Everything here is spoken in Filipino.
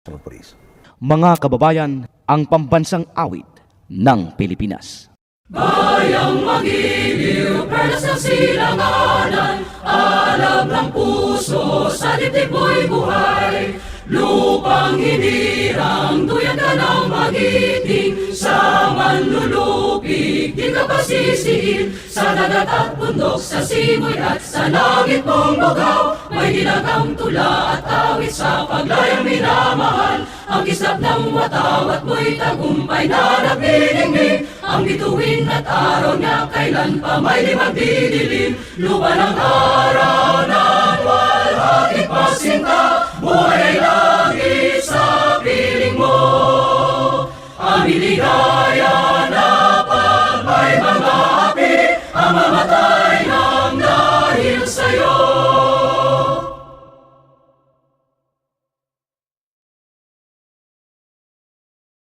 Mga kababayan, ang pambansang awit ng Pilipinas. Bayang magiliw, perlas ng silanganan, alam ng puso, sa dibdib mo'y buhay. Lupang hinirang, duyan ka ng magiting, sa manlulupig, di ka pasisiin. Sa dagat at bundok, sa simoy at sa langit mong bugaw, may dinagang tula at awit sa paglayang minamahal. Ang kislap ng watawat mo'y tagumpay na nagniningning, ang bituin at araw niya kailan pa may di magdidilim. Lupa ng araw ng walhati pasinta, buhay ay